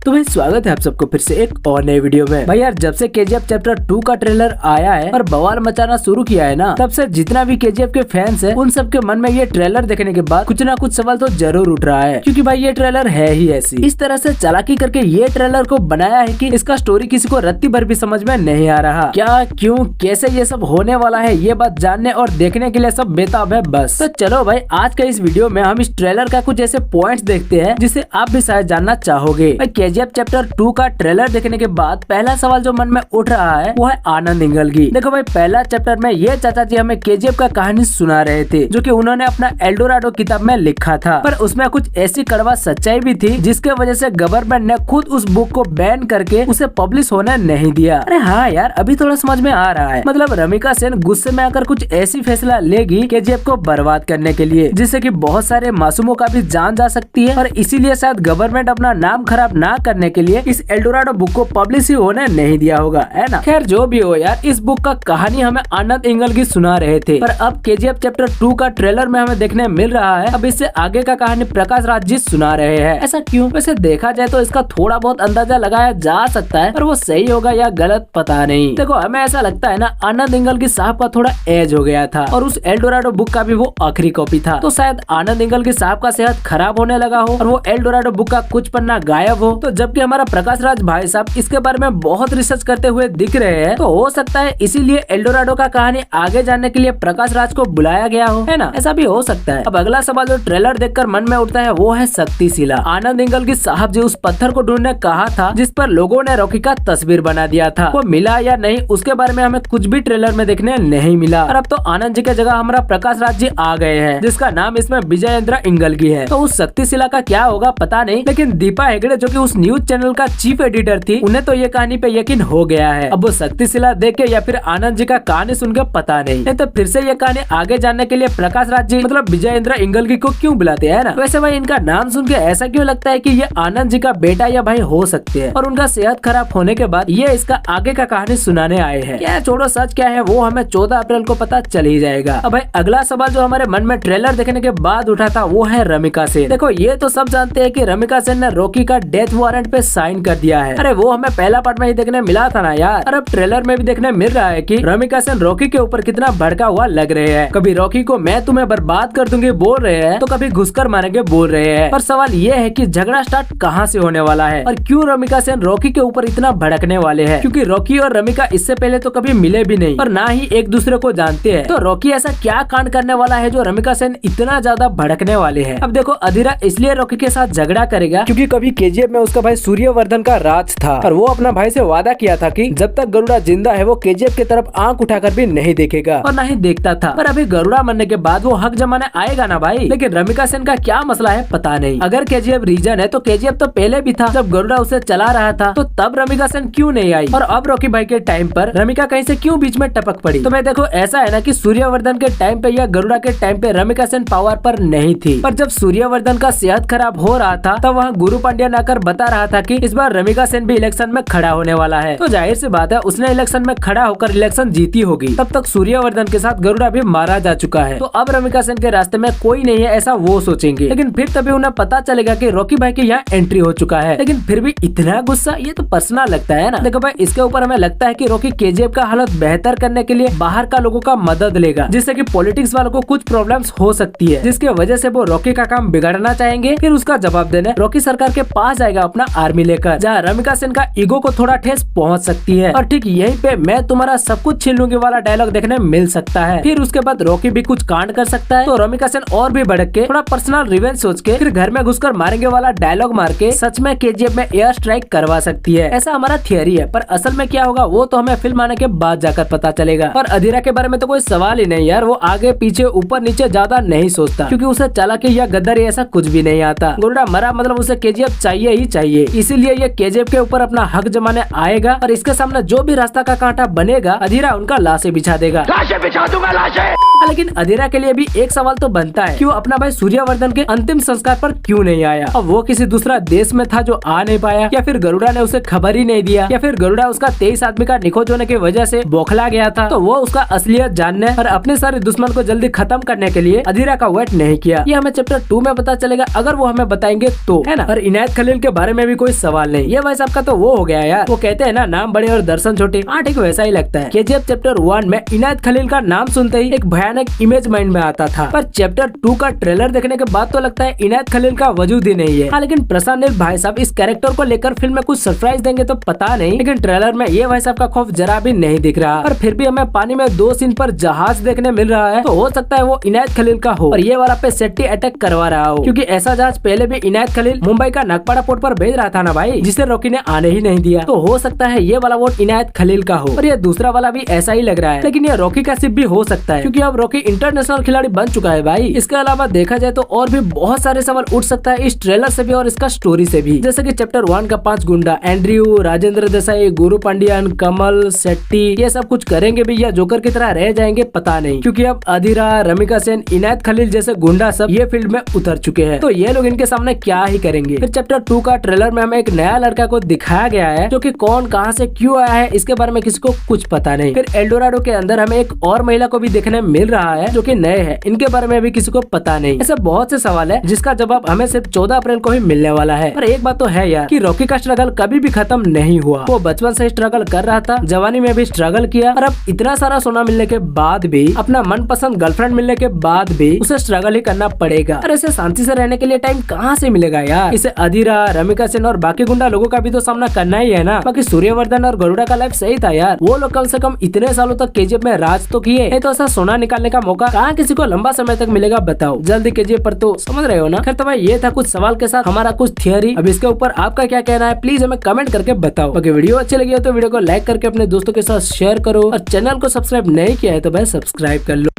तो भाई स्वागत है आप सबको फिर से एक और नए वीडियो में। भाई यार जब से KGF चैप्टर 2 का ट्रेलर आया है और बवाल मचाना शुरू किया है ना, तब से जितना भी KGF के फैंस है उन सबके मन में ये ट्रेलर देखने के बाद कुछ ना कुछ सवाल तो जरूर उठ रहा है, क्योंकि भाई ये ट्रेलर है ही ऐसी। इस तरह से चालाकी करके ये ट्रेलर को बनाया है कि इसका स्टोरी किसी को रत्ती भर भी समझ में नहीं आ रहा। क्या, क्यों, कैसे ये सब होने वाला है, ये बात जानने और देखने के लिए सब बेताब है बस। तो चलो भाई आज का इस वीडियो में हम इस ट्रेलर का कुछ ऐसे पॉइंट्स देखते हैं जिसे आप भी शायद जानना चाहोगे। KGF चैप्टर 2 का ट्रेलर देखने के बाद पहला सवाल जो मन में उठ रहा है वो है आनंद इंगल की। देखो भाई पहला चैप्टर में ये चाचा जी हमें KGF का कहानी सुना रहे थे जो कि उन्होंने अपना एल्डोराडो किताब में लिखा था, पर उसमें कुछ ऐसी कड़वा सच्चाई भी थी जिसके वजह से गवर्नमेंट ने खुद उस बुक को बैन करके उसे पब्लिश होने नहीं दिया। अरे हाँ यार अभी थोड़ा समझ में आ रहा है, मतलब रमिका सेन गुस्से में आकर कुछ ऐसी फैसला लेगी KGF को बर्बाद करने के लिए जिससे कि बहुत सारे मासूमों का भी जान जा सकती है, और इसीलिए शायद गवर्नमेंट अपना नाम खराब ना करने के लिए इस एल्डोराडो बुक को पब्लिश ही होने नहीं दिया होगा, है ना। खैर जो भी हो यार, इस बुक का कहानी हमें आनंद इंगल की सुना रहे थे, पर अब KGF चैप्टर 2 का ट्रेलर में हमें देखने मिल रहा है अब इससे आगे का कहानी प्रकाश राज जी सुना रहे हैं। ऐसा क्यों? वैसे देखा जाए तो इसका थोड़ा बहुत अंदाजा लगाया जा सकता है, पर वो सही होगा या गलत पता नहीं। देखो हमें ऐसा लगता है ना, आनंद इंगल की साहब का थोड़ा एज हो गया था और उस एल्डोराडो बुक का भी वो आखिरी कॉपी था, तो शायद आनंद इंगल की साहब का सेहत खराब होने लगा हो और वो एल्डोराडो बुक का कुछ पन्ना गायब हो। तो जबकि हमारा प्रकाश राज भाई साहब इसके बारे में बहुत रिसर्च करते हुए दिख रहे हैं, तो हो सकता है इसीलिए एल्डोराडो का कहानी आगे जानने के लिए प्रकाश राज को बुलाया गया हो, है ना। ऐसा भी हो सकता है। अब अगला सवाल जो ट्रेलर देखकर मन में उठता है वो है शक्तिशिला। आनंद इंगल की साहब जी उस पत्थर को ढूंढने कहा था जिस पर लोगों ने रॉकी का तस्वीर बना दिया था, वो मिला या नहीं उसके बारे में हमें कुछ भी ट्रेलर में देखने नहीं मिला। और अब तो आनंद जी की जगह हमारा प्रकाश राज जी आ गए हैं जिसका नाम इसमें विजयेंद्र इंगल की है। तो उस शक्तिशिला का क्या होगा पता नहीं, लेकिन दीपा हेगड़े जो कि उस न्यूज चैनल का चीफ एडिटर थी उन्हें तो ये कहानी पे यकीन हो गया है। अब वो शक्तिशिला देख के या फिर आनंद जी का कहानी सुन के पता नहीं तो फिर से ये कहानी आगे जानने के लिए प्रकाश राज जी मतलब विजयेंद्र इंगल की को क्यों बुलाते हैं ना। वैसे भाई इनका नाम सुन के ऐसा क्यों लगता है कि ये आनंद जी का बेटा या भाई हो सकते हैं और उनका सेहत खराब होने के बाद ये इसका आगे का कहानी सुनाने आए हैं। क्या छोड़ो सच क्या है वो हमें 14 अप्रैल को पता चल ही जाएगा। अब भाई अगला सवाल जो हमारे मन में ट्रेलर देखने के बाद उठा था वो है रमिका सेन। देखो ये तो सब जानते हैं कि रमिका सेन ने रॉकी का डेथ वारंट पे साइन कर दिया है। अरे वो हमें पहला पार्ट में ही देखने मिला था ना यार, और अब ट्रेलर में भी देखने मिल रहा है कि रमिका सेन रॉकी के ऊपर कितना भड़का हुआ लग रहे हैं। कभी रॉकी को मैं तुम्हें बर्बाद कर दूंगी बोल रहे हैं, तो कभी घुसकर मारेंगे बोल रहे हैं। पर सवाल ये है कि झगड़ा स्टार्ट कहाँ से होने वाला है और क्यों रमिका सेन रॉकी के ऊपर इतना भड़कने वाले हैं, क्योंकि रॉकी और रमिका इससे पहले तो कभी मिले भी नहीं और ना ही एक दूसरे को जानते हैं। तो रॉकी ऐसा क्या कांड करने वाला है जो रमिका सेन इतना ज्यादा भड़कने वाले है। अब देखो अधीरा इसलिए रॉकी के साथ झगड़ा करेगा क्योंकि कभी KGF में उसका भाई सूर्यवर्धन का राज था और वो अपना भाई से वादा किया था कि जब तक गरुड़ा जिंदा है वो KGF की तरफ आंख उठाकर भी नहीं देखेगा और ना ही देखता था। पर अभी गरुड़ा मरने के बाद वो हक जमाने आएगा ना भाई। लेकिन रमिका सेन का क्या मसला है पता नहीं। अगर KGF रीजन है तो KGF तो पहले भी था, जब गरुड़ा उसे चला रहा था तो तब रमिका सेन क्यों नहीं आई, और अब रॉकी भाई के टाइम पर रमिका कहीं से क्यों बीच में टपक पड़ी। तो मैं देखो ऐसा है ना कि सूर्यवर्धन के टाइम पे या गरुड़ा के टाइम पे रमिका सेन पावर पर नहीं थी, पर जब सूर्यवर्धन का सेहत खराब हो रहा था तब वहाँ गुरु पांड्या आकर बता रहा था कि इस बार रमिका सेन भी इलेक्शन में खड़ा होने वाला है। तो जाहिर सी बात है उसने इलेक्शन में खड़ा होकर इलेक्शन जीती होगी। तब तक सूर्यवर्धन के साथ गरुड़ा भी मारा जा चुका है, तो अब रमिका सेन के रास्ते में कोई नहीं है ऐसा वो सोचेंगे। लेकिन फिर तभी उन्हें पता चलेगा कि रॉकी भाई के यहाँ एंट्री हो चुका है। लेकिन फिर भी इतना गुस्सा, ये तो पर्सनल लगता है ना। देखो भाई इसके ऊपर हमें लगता है कि रॉकी KGF का हालत बेहतर करने के लिए बाहर का लोगों का मदद लेगा, जिससे कि पॉलिटिक्स वालों को कुछ प्रॉब्लम्स हो सकती है जिसकी वजह से वो रॉकी का काम बिगाड़ना चाहेंगे। फिर उसका जवाब देने रॉकी सरकार के पास जाएगा अपना आर्मी लेकर, जहाँ रमिका सेन का ईगो को थोड़ा ठेस पहुंच सकती है। और ठीक यहीं पे मैं तुम्हारा सब कुछ छीन लूंगी वाला डायलॉग देखने मिल सकता है। फिर उसके बाद रॉकी भी कुछ कांड कर सकता है, तो रमिका सेन और भी भड़क के थोड़ा पर्सनल रिवेंज सोच के फिर घर में घुसकर मारेंगे वाला डायलॉग मार के सच में KGF में एयर स्ट्राइक करवा सकती है। ऐसा हमारा थियरी है, पर असल में क्या होगा वो तो हमें फिल्म आने के बाद जाकर पता चलेगा। और अधीरा के बारे में तो कोई सवाल ही नहीं यार, वो आगे पीछे ऊपर नीचे ज्यादा नहीं सोचता क्योंकि उसे चालाकी या गद्दारी ऐसा कुछ भी नहीं आता। गरुड़ा मरा मतलब उसे KGF चाहिए ही चाहिए, इसीलिए ये KGF के ऊपर अपना हक जमाने आएगा और इसके सामने जो भी रास्ता का कांटा बनेगा अधीरा उनका लाशें बिछा देगा। लाशें बिछा दूंगा लाशें। लेकिन अधीरा के लिए भी एक सवाल तो बनता है, क्यों अपना भाई सूर्यवर्धन के अंतिम संस्कार पर क्यों नहीं आया। अब वो किसी दूसरा देश में था जो आ नहीं पाया, या फिर गरुड़ा ने उसे खबर ही नहीं दिया, या फिर गरुड़ा उसका 23 आदमी का निखोज होने की वजह से बौखला गया था, तो वो उसका असलियत जानने और अपने सारे दुश्मन को जल्दी खत्म करने के लिए अधीरा का वेट नहीं किया। ये हमें चैप्टर 2 में पता चलेगा अगर वो हमें बताएंगे तो, है ना। और इनायत खलील के बारे में भी कोई सवाल नहीं। ये भाई साहब का तो वो हो गया यार, वो कहते हैं ना नाम बड़े और दर्शन छोटे। हाँ ठीक वैसा ही लगता है। केजीएफ चैप्टर 1 में इनायत खलील का नाम सुनते ही एक भयानक इमेज माइंड में आता था, पर चैप्टर 2 का ट्रेलर देखने के बाद तो लगता है इनायत खलील का वजूद ही नहीं है। हाँ लेकिन प्रशांत नील भाई साहब इस कैरेक्टर को लेकर फिल्म में कुछ सरप्राइज देंगे तो पता नहीं, लेकिन ट्रेलर में ये भाई साहब का खौफ जरा भी नहीं दिख रहा। पर फिर भी हमें पानी में 2 सीन पर जहाज देखने मिल रहा है, तो हो सकता है वो इनायत खलील का हो और ये वाला पे सेट्टी अटैक करवा रहा हो, क्योंकि ऐसा जहाज पहले भी इनायत खलील मुंबई का नागपाड़ा पोर्ट पर भेज रहा था ना भाई, जिसे रॉकी ने आने ही नहीं दिया। तो हो सकता है ये वाला वोट इनायत खलील का हो और ये दूसरा वाला भी ऐसा ही लग रहा है, लेकिन ये रॉकी का सिर्फ भी हो सकता है, क्योंकि अब रॉकी इंटरनेशनल खिलाड़ी बन चुका है भाई। इसके अलावा देखा जाए तो और भी बहुत सारे सवाल उठ सकता है इस ट्रेलर से भी और इसका स्टोरी से भी, जैसे कि चैप्टर 1 का 5 गुंडा एंड्रयू, राजेंद्र देसाई, गुरु पांडियन, कमल, शेट्टी ये सब कुछ करेंगे भी या जोकर की तरह रह जाएंगे पता नहीं, क्योंकि अब अधीरा, रमिका सेन, इनायत खलील जैसे गुंडा सब ये फील्ड में उतर चुके हैं, तो ये लोग इनके सामने क्या ही करेंगे। फिर चैप्टर 2 का ट्रेलर में हमें एक नया लड़का को दिखाया गया है, जो कि कौन कहां से क्यों आया है इसके बारे में किसी को कुछ पता नहीं। फिर एल्डोराडो के अंदर हमें एक और महिला को भी देखने मिल रहा है, जो कि नए है, इनके बारे में भी किसी को पता नहीं। ऐसे बहुत से सवाल है जिसका जवाब हमें सिर्फ 14 अप्रैल को ही मिलने वाला है। पर एक बात तो है यार कि रॉकी का स्ट्रगल कभी भी खत्म नहीं हुआ। वो बचपन से स्ट्रगल कर रहा था, जवानी में भी स्ट्रगल किया, और अब इतना सारा सोना मिलने के बाद भी, अपना मनपसंद गर्लफ्रेंड मिलने के बाद भी उसे स्ट्रगल ही करना पड़ेगा। और ऐसे शांति से रहने के लिए टाइम कहाँ से मिलेगा यार। इसे अधीरा, रमिका सेन और बाकी गुंडा लोगों का भी तो सामना करना ही है ना। बाकी सूर्यवर्धन और गरुड़ा का लाइफ सही था यार, वो लोग कम से कम इतने सालों तक केजीएफ में राज तो किए है, तो ऐसा सोना निकालने का मौका कहाँ किसी को लंबा समय तक मिलेगा बताओ। जल्दी केजीएफ पर तो समझ रहे हो ना। खैर तो भाई ये था कुछ सवाल के साथ हमारा कुछ थियरी। अब इसके ऊपर आपका क्या कहना है प्लीज हमें कमेंट करके बताओ। बाकी वीडियो अच्छी लगी हो तो वीडियो को लाइक करके अपने दोस्तों के साथ शेयर करो, और चैनल को सब्सक्राइब नहीं किया है तो भाई सब्सक्राइब कर लो।